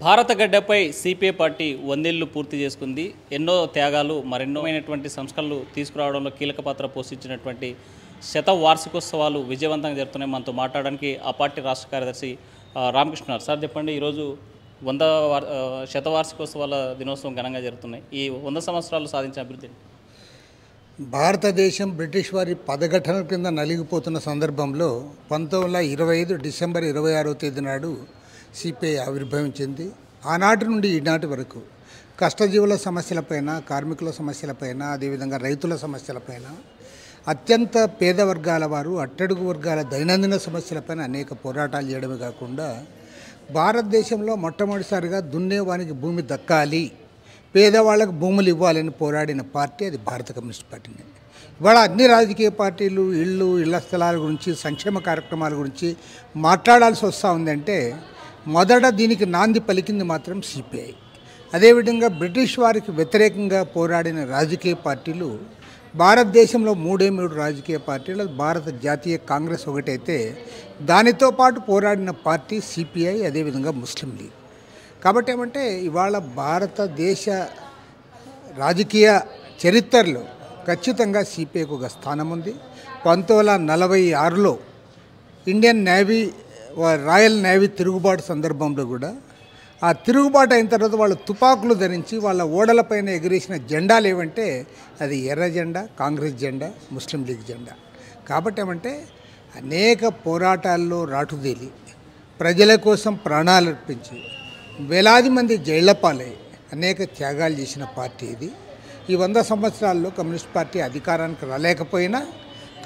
భారత గడ్డపై CPI party 100 ఏళ్లు పూర్తి చేసుకుంది. ఎన్నో త్యాగాలు మరెన్నోమైనటువంటి సంస్కరణలు తీసుకురావడంలో కీలక పాత్ర పోషించినటువంటి వార్షికోత్సవాలు విజయవంతంగా జరుగుతున్నాయి. మనతో మాట్లాడడానికి ఆ పార్టీ రాష్ట్ర కార్యదర్శి రామకృష్ణ సార్ చెప్పండి. ఈరోజు 100వ వార్షికోత్సవాల దినోత్సవం ఘనంగా జరుగుతున్నాయి. ఈ 100 సంవత్సరాలు సాధించిన అభివృద్ధి భారతదేశం బ్రిటిష్ వారి పదఘటనల కింద నలిగిపోతున్న సందర్భంలో 1925 డిసెంబర్ 26వ తేదీ నాడు సిపిఐ ఆవిర్భవించింది. ఆనాటి నుండి ఈనాటి వరకు కష్టజీవుల సమస్యలపైన, కార్మికుల సమస్యలపైన, అదేవిధంగా రైతుల సమస్యలపైన, అత్యంత పేద వర్గాల వారు, అట్టడుగు వర్గాల దైనందిన సమస్యలపైన అనేక పోరాటాలు చేయడమే కాకుండా భారతదేశంలో మొట్టమొదటిసారిగా దున్నేవానికి భూమి దక్కాలి, పేదవాళ్ళకు భూములు ఇవ్వాలని పోరాడిన పార్టీ అది భారత కమ్యూనిస్ట్ పార్టీనే. ఇవాళ అన్ని రాజకీయ పార్టీలు ఇళ్ల స్థలాల గురించి, సంక్షేమ కార్యక్రమాల గురించి మాట్లాడాల్సి వస్తూ ఉందంటే మొదట దీనికి నాంది పలికింది మాత్రం సిపిఐ. అదేవిధంగా బ్రిటిష్ వారికి వ్యతిరేకంగా పోరాడిన రాజకీయ పార్టీలు భారతదేశంలో 3 రాజకీయ పార్టీలు, భారత జాతీయ కాంగ్రెస్ ఒకటైతే దానితో పాటు పోరాడిన పార్టీ సిపిఐ, అదేవిధంగా ముస్లిం లీగ్. కాబట్టి ఏమంటే ఇవాళ భారతదేశ రాజకీయ చరిత్రలో ఖచ్చితంగా సిపిఐకి ఒక స్థానం ఉంది. 1946లో ఇండియన్ నేవీ, రాయల్ నేవీ తిరుగుబాటు సందర్భంలో కూడా ఆ తిరుగుబాటు అయిన తర్వాత వాళ్ళు తుపాకులు ధరించి వాళ్ళ ఓడలపైన ఎగిరేసిన జెండాలు ఏమంటే అది ఎర్ర జెండా, కాంగ్రెస్ జెండా, ముస్లిం లీగ్ జెండా. కాబట్టి ఏమంటే అనేక పోరాటాల్లో రాటుదేలి ప్రజల కోసం ప్రాణాలు అర్పించి వేలాది మంది జైళ్లపాలై అనేక త్యాగాలు చేసిన పార్టీ ఇది. ఈ 100 సంవత్సరాల్లో కమ్యూనిస్ట్ పార్టీ అధికారానికి రాలేకపోయినా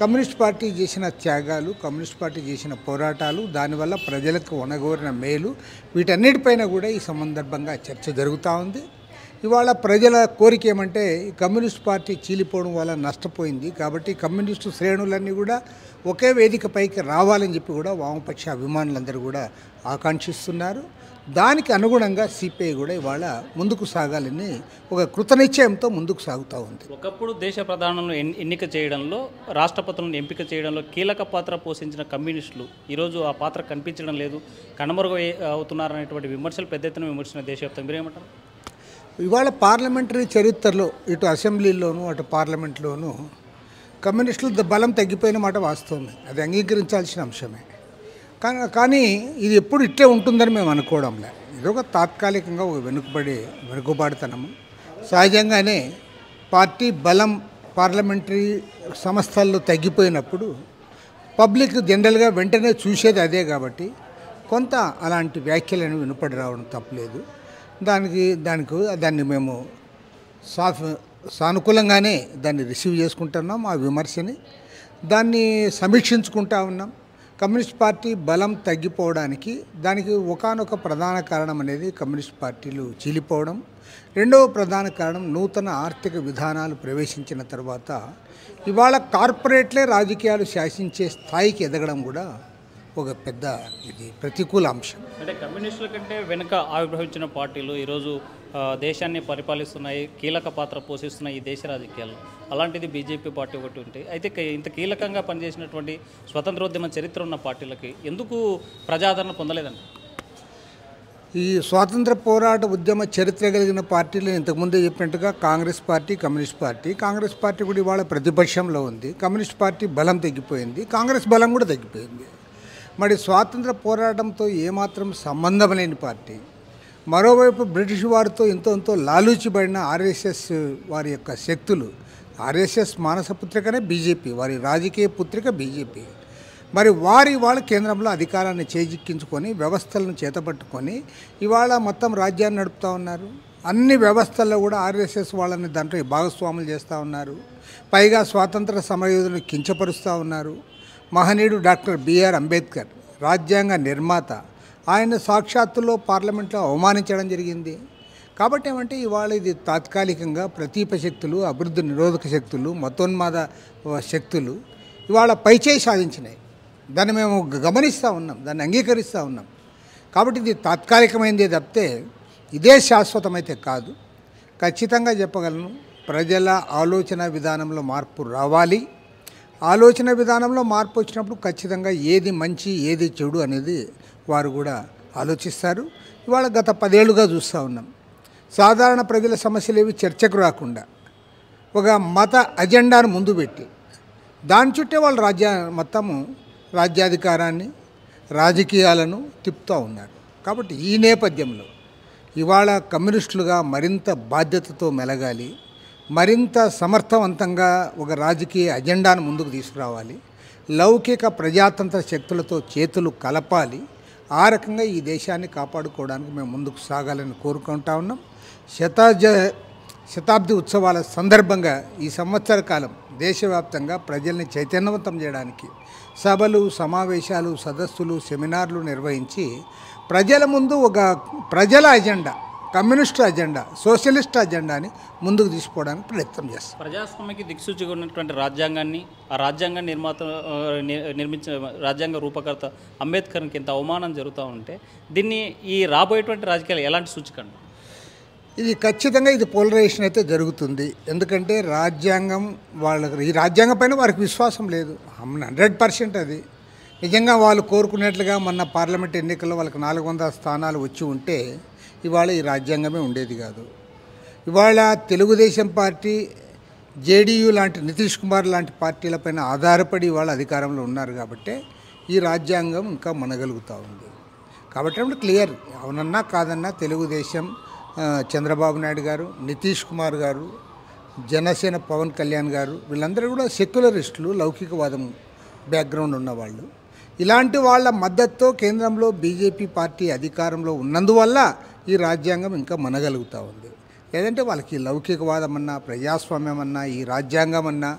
కమ్యూనిస్ట్ పార్టీ చేసిన త్యాగాలు, కమ్యూనిస్ట్ పార్టీ చేసిన పోరాటాలు, దానివల్ల ప్రజలకు ఒనగోరిన మేలు, వీటన్నిటిపైన కూడా ఈ సందర్భంగా చర్చ జరుగుతూ ఉంది. ఇవాళ ప్రజల కోరిక ఏమంటే కమ్యూనిస్ట్ పార్టీ చీలిపోవడం వల్ల నష్టపోయింది, కాబట్టి కమ్యూనిస్టు శ్రేణులన్నీ కూడా ఒకే వేదికపైకి రావాలని చెప్పి కూడా వామపక్ష అభిమానులందరూ కూడా ఆకాంక్షిస్తున్నారు. దానికి అనుగుణంగా సిపిఐ కూడా ఇవాళ ముందుకు సాగాలని ఒక కృతనిశ్చయంతో ముందుకు సాగుతూ ఉంది. ఒకప్పుడు దేశ ప్రధానులను ఎన్నిక చేయడంలో, రాష్ట్రపతులను ఎంపిక చేయడంలో కీలక పాత్ర పోషించిన కమ్యూనిస్టులు ఈరోజు ఆ పాత్ర కనిపించడం లేదు, కనుమరుగు అవుతున్నారనేటువంటి విమర్శలు పెద్ద ఎత్తున విమర్శించిన దేశవ్యాప్తంగా. మీరేమంటారు? ఇవాళ పార్లమెంటరీ చరిత్రలో ఇటు అసెంబ్లీలోనూ అటు పార్లమెంట్లోనూ కమ్యూనిస్టుల బలం తగ్గిపోయిన మాట వాస్తవమే, అది అంగీకరించాల్సిన అంశమే. కానీ ఇది ఎప్పుడు ఇట్లే ఉంటుందని మేము అనుకోవడంలే. ఇదొక తాత్కాలికంగా ఒక వెనుకబాటుతనము. సహజంగానే పార్టీ బలం పార్లమెంటరీ సంస్థల్లో తగ్గిపోయినప్పుడు పబ్లిక్ జనరల్గా వెంటనే చూసేది అదే. కాబట్టి కొంత అలాంటి వ్యాఖ్యలను వినపడి రావడం తప్పలేదు. దాన్ని మేము సానుకూలంగానే దాన్ని రిసీవ్ చేసుకుంటున్నాం. ఆ విమర్శని దాన్ని సమీక్షించుకుంటా ఉన్నాం. కమ్యూనిస్ట్ పార్టీ బలం తగ్గిపోవడానికి దానికి ఒకానొక ప్రధాన కారణం అనేది కమ్యూనిస్ట్ పార్టీలు చీలిపోవడం. రెండవ ప్రధాన కారణం నూతన ఆర్థిక విధానాలు ప్రవేశించిన తర్వాత ఇవాళ కార్పొరేట్లే రాజకీయాలు శాసించే స్థాయికి ఎదగడం కూడా ఒక పెద్ద ప్రతికూల అంశం. అంటే కమ్యూనిస్టుల కంటే వెనుక ఆవిర్భవించిన పార్టీలు ఈరోజు దేశాన్ని పరిపాలిస్తున్నాయి, కీలక పాత్ర పోషిస్తున్నాయి ఈ దేశ రాజకీయాల్లో. అలాంటిది బీజేపీ పార్టీ ఒకటి ఉంటే, అయితే ఇంత కీలకంగా పనిచేసినటువంటి స్వతంత్రోద్యమ చరిత్ర ఉన్న పార్టీలకి ఎందుకు ప్రజాదరణ పొందలేదండి? ఈ స్వాతంత్ర పోరాట ఉద్యమ చరిత్ర కలిగిన పార్టీలు ఇంతకుముందే చెప్పినట్టుగా Congress party, communist party. Congress party కూడా ఇవాళ ప్రతిపక్షంలో ఉంది. కమ్యూనిస్ట్ పార్టీ బలం తగ్గిపోయింది, కాంగ్రెస్ బలం కూడా తగ్గిపోయింది. మరి స్వాతంత్ర పోరాటంతో ఏమాత్రం సంబంధం లేని పార్టీ, మరోవైపు బ్రిటిష్ వారితో ఎంతో లాలూచిబడిన ఆర్ఎస్ఎస్ వారి యొక్క శక్తులు, ఆర్ఎస్ఎస్ మానస పుత్రికనే బీజేపీ, వారి రాజకీయ పుత్రిక బీజేపీ. మరి వాళ్ళ కేంద్రంలో అధికారాన్ని చేజిక్కించుకొని వ్యవస్థలను చేతపట్టుకొని ఇవాళ మొత్తం రాజ్యాన్ని నడుపుతూ ఉన్నారు. అన్ని వ్యవస్థల్లో కూడా ఆర్ఎస్ఎస్ వాళ్ళని దాంట్లో భాగస్వాములు చేస్తూ ఉన్నారు. పైగా స్వాతంత్ర సమరయోధులను కించపరుస్తూ ఉన్నారు. మహనీయుడు డాక్టర్ బిఆర్ అంబేద్కర్, రాజ్యాంగ నిర్మాత, ఆయన సాక్షాత్తులో పార్లమెంట్లో అవమానించడం జరిగింది. కాబట్టి ఏమంటే ఇవాళ ఇది తాత్కాలికంగా ప్రతీప శక్తులు, అభివృద్ధి నిరోధక శక్తులు, మతోన్మాద శక్తులు ఇవాళ పైచేయి సాధించినాయి. దాన్ని మేము గమనిస్తూ ఉన్నాం, దాన్ని అంగీకరిస్తూ ఉన్నాం. కాబట్టి ఇది తాత్కాలికమైందే తప్పితే ఇదే శాశ్వతమైతే కాదు. ఖచ్చితంగా చెప్పగలను, ప్రజల ఆలోచన విధానంలో మార్పు రావాలి. ఆలోచన విధానంలో మార్పు వచ్చినప్పుడు ఖచ్చితంగా ఏది మంచి ఏది చెడు అనేది వారు కూడా ఆలోచిస్తారు. ఇవాళ గత 10 ఏళ్ళుగా చూస్తూ ఉన్నాం. సాధారణ ప్రజల సమస్యలు ఏవి చర్చకు రాకుండా ఒక మత అజెండాను ముందు పెట్టి దాని చుట్టే వాళ్ళు మొత్తము రాజ్యాధికారాన్ని రాజకీయాలను తిప్పుతూ ఉన్నారు. కాబట్టి ఈ నేపథ్యంలో ఇవాళ కమ్యూనిస్టులుగా మరింత బాధ్యతతో మెలగాలి, మరింత సమర్థవంతంగా ఒక రాజకీయ అజెండాను ముందుకు తీసుకురావాలి, లౌకిక ప్రజాతంత్ర శక్తులతో చేతులు కలపాలి. ఆ రకంగా ఈ దేశాన్ని కాపాడుకోవడానికి మేము ముందుకు సాగాలని కోరుకుంటా ఉన్నాం. శతాబ్ది ఉత్సవాల సందర్భంగా ఈ సంవత్సర కాలం దేశవ్యాప్తంగా ప్రజల్ని చైతన్యవంతం చేయడానికి సభలు, సమావేశాలు, సదస్సులు, సెమినార్లు నిర్వహించి ప్రజల ముందు ఒక ప్రజల అజెండా, కమ్యూనిస్టు అజెండా, సోషలిస్ట్ అజెండాని ముందుకు తీసుకోవడానికి ప్రయత్నం చేస్తాం. ప్రజాస్వామ్యకి దిక్సూచిగా ఉన్నటువంటి రాజ్యాంగాన్ని, ఆ రాజ్యాంగాన్ని నిర్మించిన రాజ్యాంగ రూపకర్త అంబేద్కర్కి ఇంత అవమానం జరుగుతూ ఉంటే దీన్ని ఈ రాబోయేటువంటి రాజకీయాలు ఎలాంటి సూచికండి? ఇది ఖచ్చితంగా ఇది పోలరైజేషన్ అయితే జరుగుతుంది. ఎందుకంటే రాజ్యాంగం వాళ్ళకి, ఈ రాజ్యాంగం పైన వారికి విశ్వాసం లేదు. 100% అది నిజంగా వాళ్ళు కోరుకున్నట్లుగా మొన్న పార్లమెంట్ ఎన్నికల్లో వాళ్ళకి 400 స్థానాలు వచ్చి ఉంటే ఇవాళ ఈ రాజ్యాంగమే ఉండేది కాదు. ఇవాళ తెలుగుదేశం పార్టీ, జేడీయూ లాంటి, నితీష్ కుమార్ లాంటి పార్టీలపైన ఆధారపడి ఇవాళ అధికారంలో ఉన్నారు కాబట్టి ఈ రాజ్యాంగం ఇంకా మనగలుగుతూ ఉంది. కాబట్టి క్లియర్, అవునన్నా కాదన్నా తెలుగుదేశం, చంద్రబాబు నాయుడు గారు, నితీష్ కుమార్ గారు, జనసేన పవన్ కళ్యాణ్ గారు, వీళ్ళందరూ కూడా సెక్యులరిస్టులు, లౌకికవాదం బ్యాక్గ్రౌండ్ ఉన్నవాళ్ళు. ఇలాంటి వాళ్ళ మద్దతుతో కేంద్రంలో బీజేపీ పార్టీ అధికారంలో ఉన్నందువల్ల ఈ రాజ్యాంగం ఇంకా మనగలుగుతూ ఉంది. లేదంటే వాళ్ళకి లౌకికవాదం అన్నా, ప్రజాస్వామ్యం అన్నా, ఈ రాజ్యాంగం అన్నా,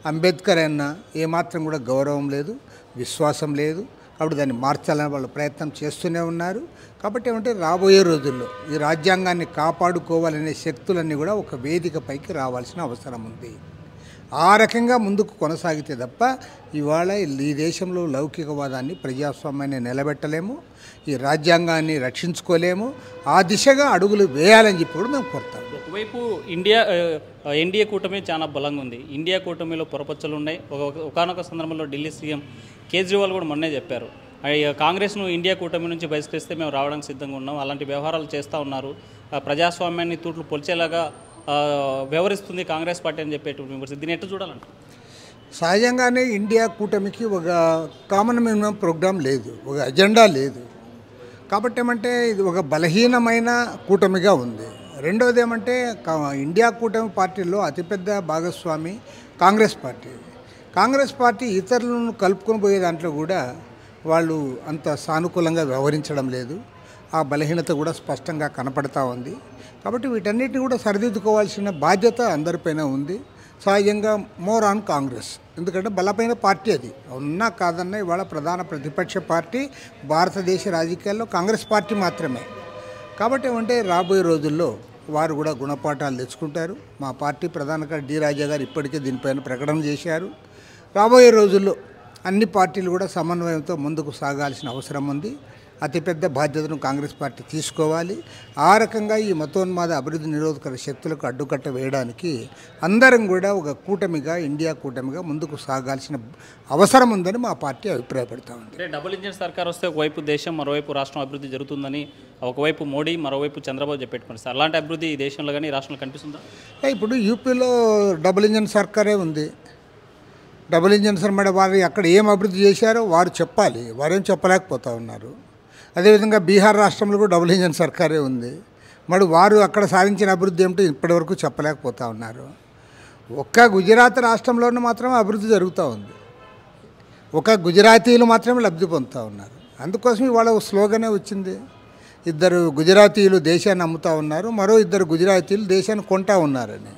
అంబేద్కర్ అన్నా ఏమాత్రం కూడా గౌరవం లేదు, విశ్వాసం లేదు. కాబట్టి దాన్ని మార్చాలని వాళ్ళు ప్రయత్నం చేస్తూనే ఉన్నారు. కాబట్టి రాబోయే రోజుల్లో ఈ రాజ్యాంగాన్ని కాపాడుకోవాలనే శక్తులన్నీ కూడా ఒక వేదికపైకి రావాల్సిన అవసరం ఉంది. ఆ రకంగా ముందుకు కొనసాగితే తప్ప ఇవాళ ఈ దేశంలో లౌకికవాదాన్ని, ప్రజాస్వామ్యాన్ని నిలబెట్టలేము, ఈ రాజ్యాంగాన్ని రక్షించుకోలేము. ఆ దిశగా అడుగులు వేయాలని చెప్పి కూడా మేము కోరుతాం. ఒకవైపు ఎన్డీఏ కూటమి చాలా బలంగా ఉంది. ఇండియా కూటమిలో పొరపచ్చలు ఉన్నాయి. ఒకనొక సందర్భంలో ఢిల్లీ సీఎం కేజ్రీవాల్ కూడా మొన్నే చెప్పారు, కాంగ్రెస్ను ఇండియా కూటమి నుంచి బహిష్కరిస్తే మేము రావడానికి సిద్ధంగా ఉన్నాం. అలాంటి వ్యవహారాలు చేస్తూ ఉన్నారు. ప్రజాస్వామ్యాన్ని తూట్లు పొలిచేలాగా వ్యవహరిస్తుంది కాంగ్రెస్ పార్టీ అని చెప్పేటువంటి విమర్శ. దీన్ని ఎట్లా చూడాలంట? సహజంగానే ఇండియా కూటమికి ఒక కామన్ మినిమం ప్రోగ్రాం లేదు, ఒక అజెండా లేదు. కాబట్టి ఇది ఒక బలహీనమైన కూటమిగా ఉంది. రెండవది ఇండియా కూటమి పార్టీల్లో అతిపెద్ద భాగస్వామి కాంగ్రెస్ పార్టీ. కాంగ్రెస్ పార్టీ ఇతరులను కలుపుకొని పోయే దాంట్లో కూడా వాళ్ళు అంత సానుకూలంగా వ్యవహరించడం లేదు. ఆ బలహీనత కూడా స్పష్టంగా కనపడతా ఉంది. కాబట్టి వీటన్నిటిని కూడా సరిదిద్దుకోవాల్సిన బాధ్యత అందరిపైన ఉంది. సహజంగా మోర్ ఆన్ కాంగ్రెస్, ఎందుకంటే బలమైన పార్టీ అది. ఉన్నా కాదన్నా ఇవాళ ప్రధాన ప్రతిపక్ష పార్టీ భారతదేశ రాజకీయాల్లో కాంగ్రెస్ పార్టీ మాత్రమే. కాబట్టి రాబోయే రోజుల్లో వారు కూడా గుణపాఠాలు తెచ్చుకుంటారు. మా పార్టీ ప్రధాన డి రాజా గారు ఇప్పటికే దీనిపైన ప్రకటన చేశారు. రాబోయే రోజుల్లో అన్ని పార్టీలు కూడా సమన్వయంతో ముందుకు సాగాల్సిన అవసరం ఉంది. అతిపెద్ద బాధ్యతను కాంగ్రెస్ పార్టీ తీసుకోవాలి. ఆ రకంగా ఈ మతోన్మాద అభివృద్ధి నిరోధక శక్తులకు అడ్డుకట్ట వేయడానికి అందరం కూడా ఒక కూటమిగా, ఇండియా కూటమిగా ముందుకు సాగాల్సిన అవసరం ఉందని మా పార్టీ అభిప్రాయపడతా ఉంది. డబుల్ ఇంజిన్ సర్కార్ వస్తే ఒకవైపు దేశం, మరోవైపు రాష్ట్రం అభివృద్ధి జరుగుతుందని ఒకవైపు మోడీ, మరోవైపు చంద్రబాబు చెప్పేట్టుకోండి సార్. అలాంటి అభివృద్ధి ఈ దేశంలో కానీ రాష్ట్రంలో కనిపిస్తుందా? ఇప్పుడు యూపీలో డబుల్ ఇంజిన్ సర్కారే ఉంది. డబుల్ ఇంజిన్ సర్కార్ వారు అక్కడ ఏం అభివృద్ధి చేశారో వారు చెప్పాలి, వారేం చెప్పలేకపోతూ ఉన్నారు. అదేవిధంగా బీహార్ రాష్ట్రంలో కూడా డబుల్ ఇంజిన్ సర్కారే ఉంది. మరి వారు అక్కడ సాధించిన అభివృద్ధి ఏమిటో ఇప్పటివరకు చెప్పలేకపోతూ ఉన్నారు. ఒక్క గుజరాత్ రాష్ట్రంలోనే మాత్రమే అభివృద్ధి జరుగుతూ ఉంది. ఒక గుజరాతీయులు మాత్రమే లబ్ధి పొందుతూ ఉన్నారు. అందుకోసం ఇవాళ స్లోగనే వచ్చింది, 2 గుజరాతీయులు దేశాన్ని అమ్ముతూ ఉన్నారు, మరో 2 గుజరాతీయులు దేశాన్ని కొంటా ఉన్నారని.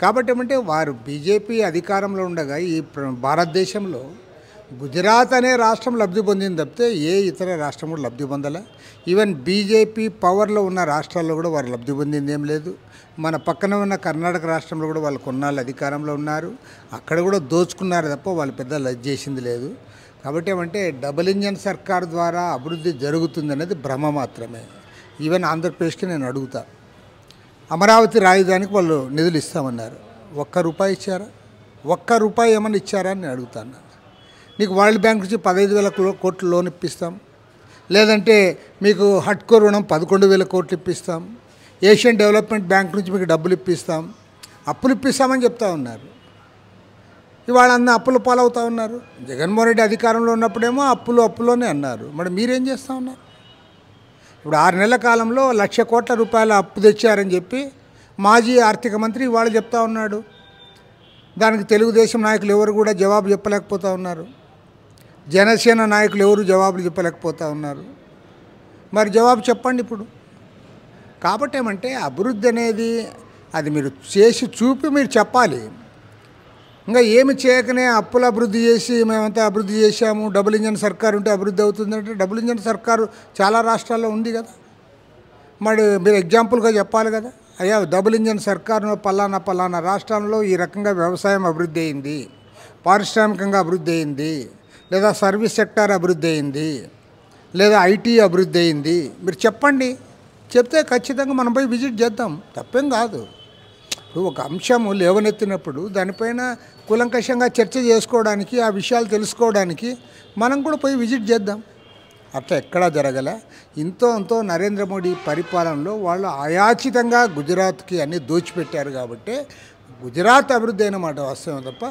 కాబట్టి వారు బీజేపీ అధికారంలో ఉండగా ఈ భారతదేశంలో గుజరాత్ అనే రాష్ట్రం లబ్ధి పొందింది తప్పితే ఏ ఇతర రాష్ట్రం కూడా లబ్ధి పొందలే. ఈవెన్ బీజేపీ పవర్లో ఉన్న రాష్ట్రాల్లో కూడా వారు లబ్ధి పొందింది ఏం లేదు. మన పక్కన ఉన్న కర్ణాటక రాష్ట్రంలో కూడా వాళ్ళు కొన్నాళ్ళు అధికారంలో ఉన్నారు, అక్కడ కూడా దోచుకున్నారు తప్ప వాళ్ళు పెద్ద లజ్ చేసింది లేదు. కాబట్టి డబుల్ ఇంజన్ సర్కార్ ద్వారా అభివృద్ధి జరుగుతుందనేది భ్రమ మాత్రమే. ఈవెన్ ఆంధ్రప్రదేశ్కి నేను అడుగుతా, అమరావతి రాజధానికి వాళ్ళు నిధులు ఇస్తామన్నారు, ₹1 ఇచ్చారా? ₹1 ఏమన్నా ఇచ్చారా అని నేను అడుగుతాను. నీకు వరల్డ్ బ్యాంక్ నుంచి 15,000 కోట్లు లోన్ ఇప్పిస్తాం, లేదంటే మీకు హట్కో రుణం 11,000 కోట్లు ఇప్పిస్తాం, ఏషియన్ డెవలప్మెంట్ బ్యాంక్ నుంచి మీకు డబ్బులు ఇప్పిస్తాం, అప్పులు ఇప్పిస్తామని చెప్తా ఉన్నారు. ఇవాళ అన్న అప్పుల పాలవుతూ ఉన్నారు. జగన్మోహన్ రెడ్డి అధికారంలో ఉన్నప్పుడేమో అప్పులోనే అన్నారు. మరి మీరేం చేస్తూ ఉన్నారు? ఇప్పుడు 6 నెలల కాలంలో 1,00,000 కోట్ల రూపాయల అప్పు తెచ్చారని చెప్పి మాజీ ఆర్థిక మంత్రి ఇవాళ చెప్తా ఉన్నాడు. దానికి తెలుగుదేశం నాయకులు ఎవరు కూడా జవాబు చెప్పలేకపోతూ ఉన్నారు. జనసేన నాయకులు ఎవరు జవాబులు చెప్పలేకపోతూ ఉన్నారు. మరి జవాబు చెప్పండి ఇప్పుడు. కాబట్టి ఏమంటే అభివృద్ధి అనేది అది మీరు చేసి చూపి మీరు చెప్పాలి. ఇంకా ఏమి చేయకనే అప్పుల అభివృద్ధి చేసి మేమంతా అభివృద్ధి చేశాము, డబుల్ ఇంజన్ సర్కారు ఉంటే అభివృద్ధి అవుతుందంటే డబుల్ ఇంజన్ సర్కారు చాలా రాష్ట్రాల్లో ఉంది కదా. మరి మీరు ఎగ్జాంపుల్గా చెప్పాలి కదా, అయ్యా డబుల్ ఇంజన్ సర్కారు పలానా రాష్ట్రంలో ఈ రకంగా వ్యవసాయం అభివృద్ధి అయింది, పారిశ్రామికంగా అభివృద్ధి అయింది, లేదా సర్వీస్ సెక్టార్ అభివృద్ధి అయింది, లేదా ఐటీ అభివృద్ధి అయింది. మీరు చెప్పండి. చెప్తే ఖచ్చితంగా మనం పోయి విజిట్ చేద్దాం, తప్పేం కాదు. ఇప్పుడు ఒక అంశము లేవనెత్తినప్పుడు దానిపైన కూలంకషంగా చర్చ చేసుకోవడానికి, ఆ విషయాలు తెలుసుకోవడానికి మనం కూడా పోయి విజిట్ చేద్దాం. అట్లా ఎక్కడా జరగలే. ఇంతో నరేంద్ర మోడీ పరిపాలనలో వాళ్ళు అయాచితంగా గుజరాత్కి అన్నీ దోచిపెట్టారు. కాబట్టి గుజరాత్ అభివృద్ధి అయిన మాట వాస్తవం తప్ప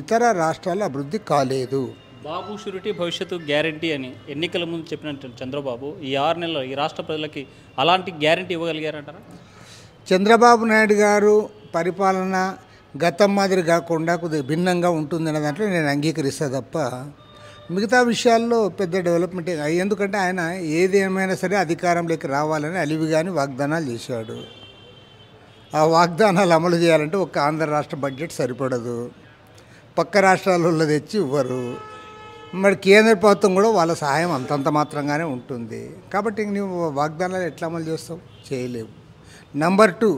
ఇతర రాష్ట్రాల అభివృద్ధి కాలేదు. బాబు షూరిటీ భవిష్యత్తు గ్యారంటీ అని ఎన్నికల ముందు చెప్పినట్టు చంద్రబాబు ఈ 6 నెలలు ఈ రాష్ట్ర ప్రజలకి అలాంటి గ్యారంటీ ఇవ్వగలిగారంటారా? చంద్రబాబు నాయుడు గారు పరిపాలన గతం మాదిరి కాకుండా కొద్దిగా భిన్నంగా ఉంటుందనే దాంట్లో నేను అంగీకరిస్తా తప్ప మిగతా విషయాల్లో పెద్ద డెవలప్మెంట్. ఎందుకంటే ఆయన ఏది ఏమైనా సరే అధికారంలోకి రావాలని అలివిగాని వాగ్దానాలు చేశాడు. ఆ వాగ్దానాలు అమలు చేయాలంటే ఒక ఆంధ్ర రాష్ట్ర బడ్జెట్ సరిపడదు, పక్క రాష్ట్రాలలో తెచ్చి ఇవ్వరు. మరి కేంద్ర ప్రభుత్వం కూడా వాళ్ళ సహాయం అంతంత మాత్రంగానే ఉంటుంది. కాబట్టి నువ్వు వాగ్దానాలు ఎట్లా అమలు చేస్తావు? చేయలేవు. నెంబర్ 2,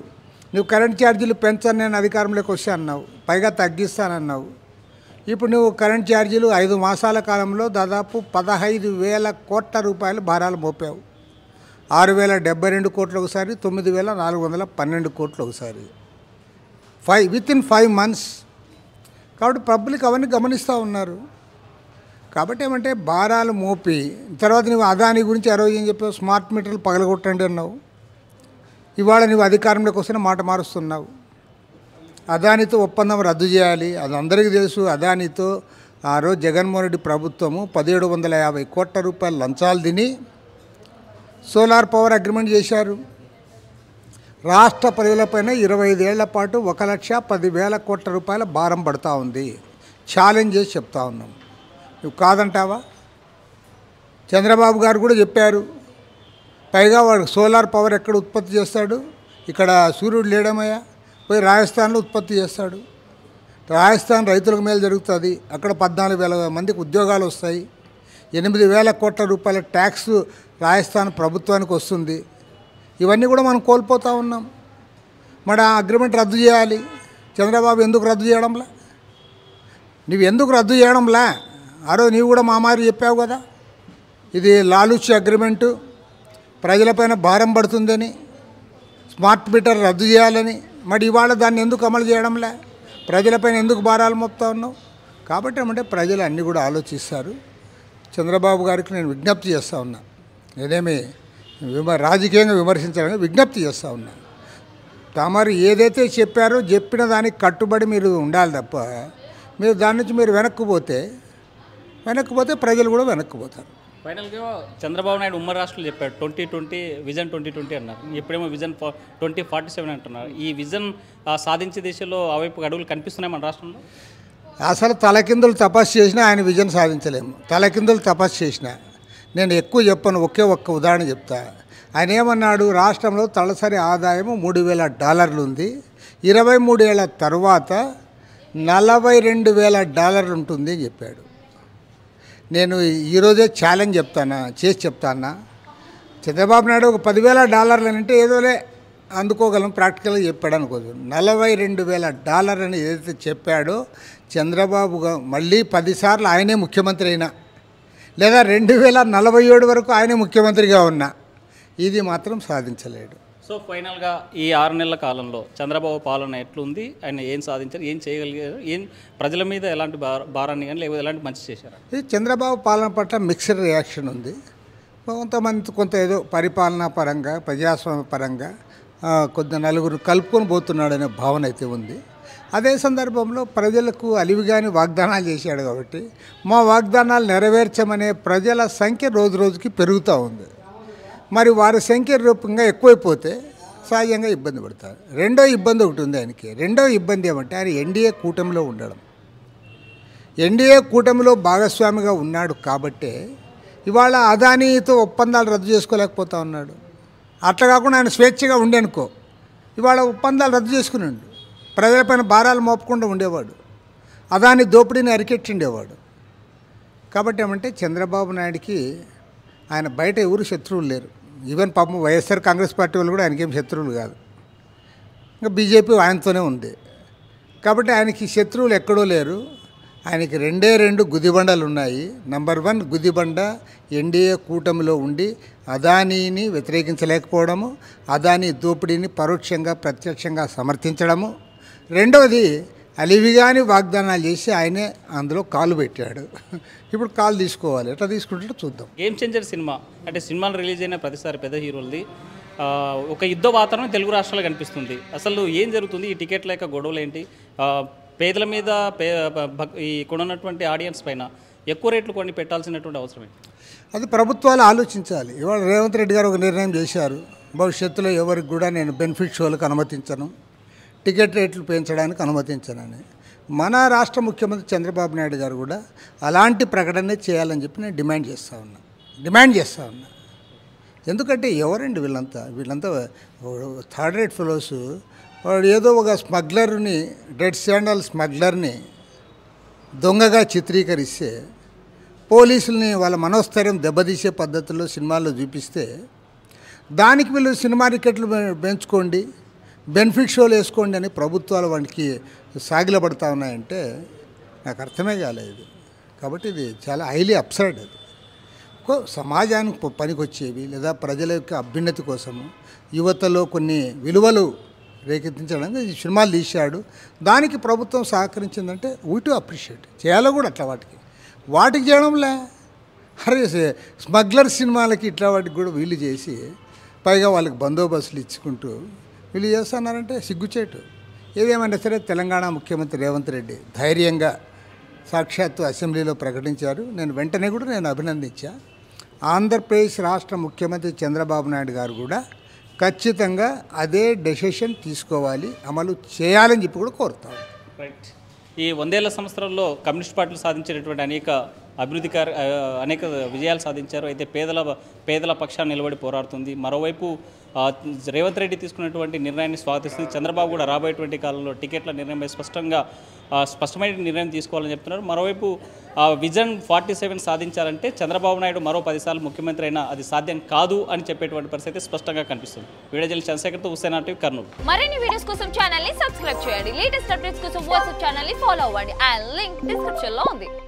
నువ్వు కరెంట్ ఛార్జీలు పెంచని నేను అధికారంలోకి వస్తే అన్నావు, పైగా తగ్గిస్తానన్నావు. ఇప్పుడు నువ్వు కరెంట్ ఛార్జీలు 5 మాసాల కాలంలో దాదాపు 15,000 కోట్ల రూపాయలు భారాలు మోపావు. 6,072 కోట్లు ఒకసారి, 9,412 కోట్లు ఒకసారి, వితిన్ 5 months. కాబట్టి పబ్లిక్ అవన్నీ గమనిస్తూ ఉన్నారు. కాబట్టి ఏమంటే భారాలు మోపి తర్వాత నువ్వు అదాని గురించి ఆ రోజు ఏం చెప్పావు? స్మార్ట్ మీటర్లు పగలగొట్టండి అన్నావు. ఇవాళ నువ్వు అధికారంలోకి వస్తున్న మాట మారుస్తున్నావు. అదానితో ఒప్పందం రద్దు చేయాలి, అది అందరికీ తెలుసు. అదానితో ఆ రోజు జగన్మోహన్ రెడ్డి ప్రభుత్వము 1,750 కోట్ల రూపాయలు లంచాలు తిని సోలార్ పవర్ అగ్రిమెంట్ చేశారు. రాష్ట్ర ప్రజలపైన 25 ఏళ్ల పాటు 1,10,000 కోట్ల రూపాయల భారం పడుతూ ఉంది. ఛాలెంజ్ చేసి చెప్తా ఉన్నాం. నువ్వు కాదంటావా? చంద్రబాబు గారు కూడా చెప్పారు. పైగా వాడు సోలార్ పవర్ ఎక్కడ ఉత్పత్తి చేస్తాడు? ఇక్కడ సూర్యుడు లేడమయ్యా, పోయి రాజస్థాన్లో ఉత్పత్తి చేస్తాడు. రాజస్థాన్ రైతులకు మేలు జరుగుతుంది. అక్కడ 14,000 మందికి ఉద్యోగాలు వస్తాయి. 8,000 కోట్ల రూపాయల ట్యాక్స్ రాజస్థాన్ ప్రభుత్వానికి వస్తుంది. ఇవన్నీ కూడా మనం కోల్పోతూ ఉన్నాం. మరి ఆ అగ్రిమెంట్ రద్దు చేయాలి. చంద్రబాబు ఎందుకు రద్దు చేయడంలా? నువ్వు ఎందుకు రద్దు చేయడంలా? ఆ రోజు నీవు కూడా మామారి చెప్పావు కదా, ఇది లాలూచి అగ్రిమెంటు, ప్రజలపైన భారం పడుతుందని, స్మార్ట్ మీటర్ రద్దు చేయాలని. మరి ఇవాళ దాన్ని ఎందుకు అమలు చేయడంలే? ప్రజలపైన ఎందుకు భారాలు మోపుతా ఉన్నావు? కాబట్టి ఏమంటే ప్రజలు అన్నీ కూడా ఆలోచిస్తారు. చంద్రబాబు గారికి నేను విజ్ఞప్తి చేస్తూ ఉన్నా, నేనేమి రాజకీయంగా విమర్శించాలని విజ్ఞప్తి చేస్తూ ఉన్నా. తమరు ఏదైతే చెప్పారో చెప్పిన దానికి కట్టుబడి మీరు ఉండాలి తప్ప మీరు దాని నుంచి మీరు వెనక్కిపోతే ప్రజలు కూడా వెనక్కిపోతారు. ఫైనల్గా చంద్రబాబు నాయుడు ఉమ్మడి రాష్ట్రాలు చెప్పాడు 2020 విజన్ 2020 అన్నారు. ఎప్పుడేమో విజన్ 2047 అంటున్నారు. ఈ విజన్ సాధించే దిశలో అవైపు అడుగులు కనిపిస్తున్నాయి మన రాష్ట్రంలో. అసలు తలకిందులు తపస్సు చేసినా ఆయన విజన్ సాధించలేము. తలకిందులు తపస్సు చేసినా నేను ఎక్కువ చెప్పను, ఒక్క ఉదాహరణ చెప్తా. ఆయన ఏమన్నాడు? రాష్ట్రంలో తలసరి ఆదాయము $3,000 ఉంది, 23 ఏళ్ల తర్వాత $42,000 ఉంటుంది అని చెప్పాడు. నేను ఈరోజే ఛాలెంజ్ చెప్తానా, చంద్రబాబు నాయుడు ఒక $10,000 అంటే ఏదోలే అందుకోగలం, ప్రాక్టికల్గా చెప్పాడు అనుకోదు. $42,000 అని ఏదైతే చెప్పాడో చంద్రబాబు మళ్ళీ 10 సార్లు ఆయనే ముఖ్యమంత్రి అయినా, లేదా 2047 వరకు ఆయనే ముఖ్యమంత్రిగా ఉన్నా, ఇది మాత్రం సాధించలేడు. సో ఫైనల్గా ఈ 6 నెలల కాలంలో చంద్రబాబు పాలన ఎట్లుంది, ఆయన ఏం సాధించారు, ఏం చేయగలిగారు, ఏం ప్రజల మీద ఎలాంటి భారాన్ని కానీ లేకపోతే ఎలాంటి మంచి చేశారు? ఇది చంద్రబాబు పాలన పట్ల మిక్స్డ్ రియాక్షన్ ఉంది. కొంత ఏదో పరిపాలనా పరంగా ప్రజాస్వామ్య పరంగా కొంత నలుగురు కలుపుకొని పోతున్నాడనే భావన అయితే ఉంది. అదే సందర్భంలో ప్రజలకు అలివిగాని వాగ్దానాలు చేశాడు కాబట్టి మా వాగ్దానాలు నెరవేర్చమనే ప్రజల సంఖ్య రోజు రోజుకి పెరుగుతూ ఉంది. మరి వారి సంఖ్య రూపంగా ఎక్కువైపోతే సహజంగా ఇబ్బంది పడతారు. రెండో ఇబ్బంది ఒకటి ఉంది ఆయనకి. రెండో ఇబ్బంది ఏమంటే ఆయన ఎన్డీఏ కూటమిలో ఉండడం. ఎన్డీఏ కూటమిలో భాగస్వామిగా ఉన్నాడు కాబట్టే ఇవాళ అదానీతో ఒప్పందాలు రద్దు చేసుకోలేకపోతా ఉన్నాడు. అట్లా కాకుండా ఆయన స్వేచ్ఛగా ఉండేనుకో ఇవాళ ఒప్పందాలు రద్దు చేసుకున్నాడు. ప్రజలపైన భారాలు మోపకుండా ఉండేవాడు. అదాని దోపిడీని అరికెట్టిండేవాడు. కాబట్టి ఏమంటే చంద్రబాబు నాయుడికి ఆయన బయట ఎవరు శత్రువులు లేరు. ఈవెన్ పాపం వైఎస్ఆర్ కాంగ్రెస్ పార్టీ వాళ్ళు కూడా ఆయనకేం శత్రువులు కాదు. ఇంకా బీజేపీ ఆయనతోనే ఉంది. కాబట్టి ఆయనకి శత్రువులు ఎక్కడో లేరు. ఆయనకి రెండు గుదిబండలు ఉన్నాయి. నంబర్ 1 గుదిబండ ఎన్డీఏ కూటమిలో ఉండి అదానీని వ్యతిరేకించలేకపోవడము, అదానీ దోపిడీని పరోక్షంగా ప్రత్యక్షంగా సమర్థించడము. రెండవది అలివిగాని వాగ్దానాలు చేసి ఆయనే అందులో కాలు పెట్టాడు. ఇప్పుడు కాలు తీసుకోవాలి. ఎట్లా తీసుకుంటాడో చూద్దాం. గేమ్ చేంజర్ సినిమా అంటే సినిమాలు రిలీజ్ అయిన ప్రతిసారి పెద్ద హీరోలది ఒక యుద్ధ వాతావరణం తెలుగు రాష్ట్రాల్లో కనిపిస్తుంది. అసలు ఏం జరుగుతుంది? ఈ టికెట్ల యొక్క గొడవలు ఏంటి? పేదల మీద ఈ కొనున్నటువంటి ఆడియన్స్ పైన ఎక్కువ రేట్లు కొని పెట్టాల్సినటువంటి అవసరం ఏంటి? అది ప్రభుత్వాలు ఆలోచించాలి. ఇవాళ రేవంత్ రెడ్డి గారు ఒక నిర్ణయం చేశారు. భవిష్యత్తులో ఎవరికి కూడా నేను బెనిఫిట్ షోలకు అనుమతించను, టికెట్ రేట్లు పెంచడానికి అనుమతించనని. మన రాష్ట్ర ముఖ్యమంత్రి చంద్రబాబు నాయుడు గారు కూడా అలాంటి ప్రకటన చేయాలని చెప్పి నేను డిమాండ్ చేస్తూ ఉన్నా. ఎందుకంటే ఎవరండి వీళ్ళంతా థర్డ్ రేట్ ఫెలోస్. వాడు ఏదో ఒక స్మగ్లర్ని, రెడ్ శాండల్ స్మగ్లర్ని దొంగగా చిత్రీకరిస్తే పోలీసుల్ని వాళ్ళ మనోస్థైర్యం దెబ్బతీసే పద్ధతుల్లో సినిమాల్లో చూపిస్తే దానికి వీళ్ళు సినిమా టికెట్లు పెంచుకోండి, బెనిఫిట్ షోలు వేసుకోండి అని ప్రభుత్వాలు వాటికి సాగిలపడతా ఉన్నాయంటే నాకు అర్థమే కాలేదు. కాబట్టి ఇది చాలా హైలీ అప్సర్డ్. అది సమాజానికి పనికొచ్చేవి లేదా ప్రజల యొక్క అభ్యున్నతి కోసము యువతలో కొన్ని విలువలు రేకెత్తించడానికి ఈ సినిమాలు తీశాడు. దానికి ప్రభుత్వం సహకరించిందంటే వీ టు అప్రిషియేట్. చేయాలో కూడా అట్లా వాటికి చేయడంలే. అరే స్మగ్లర్ సినిమాలకి ఇట్లా వాటికి కూడా వీళ్ళు చేసి పైగా వాళ్ళకి బందోబస్తులు ఇచ్చుకుంటూ వీళ్ళు చేస్తున్నారంటే సిగ్గుచేటు. ఏదేమైనా సరే తెలంగాణ ముఖ్యమంత్రి రేవంత్ రెడ్డి ధైర్యంగా సాక్షాత్తు అసెంబ్లీలో ప్రకటించారు. నేను వెంటనే కూడా అభినందించా. ఆంధ్రప్రదేశ్ రాష్ట్ర ముఖ్యమంత్రి చంద్రబాబు నాయుడు గారు కూడా ఖచ్చితంగా అదే డెసిషన్ తీసుకోవాలి, అమలు చేయాలని చెప్పి కూడా కోరుతాం. రైట్. ఈ 100 ఏళ్ల సంవత్సరాల్లో కమ్యూనిస్ట్ పార్టీలు సాధించినటువంటి అనేక విజయాలు సాధించారు. అయితే పేదల పక్షాన్ని నిలబడి పోరాడుతుంది. మరోవైపు రేవంత్ రెడ్డి తీసుకున్నటువంటి నిర్ణయాన్ని స్వాగతిస్తుంది. చంద్రబాబు కూడా రాబోయేటువంటి కాలంలో టికెట్ల నిర్ణయం స్పష్టమైన నిర్ణయం తీసుకోవాలని చెప్తున్నారు. మరోవైపు విజన్ 47 సాధించాలంటే చంద్రబాబు నాయుడు మరో 10 సార్లు ముఖ్యమంత్రి అయినా అది సాధ్యం కాదు అని చెప్పేటువంటి పరిస్థితి స్పష్టంగా కనిపిస్తుంది. వీడియో జర్నలిస్ట్ చంద్రశేఖర్తో హుస్సేన్ టీవీ కర్నూలు. మరిన్ని వీడియోస్ కోసం ఛానల్ ని సబ్స్క్రైబ్ చేయండి. లేటెస్ట్ అప్డేట్స్ కోసం వాట్సాప్ ఛానల్ ని ఫాలో అవ్వండి. ఆ లింక్ డిస్క్రిప్షన్ లో ఉంది.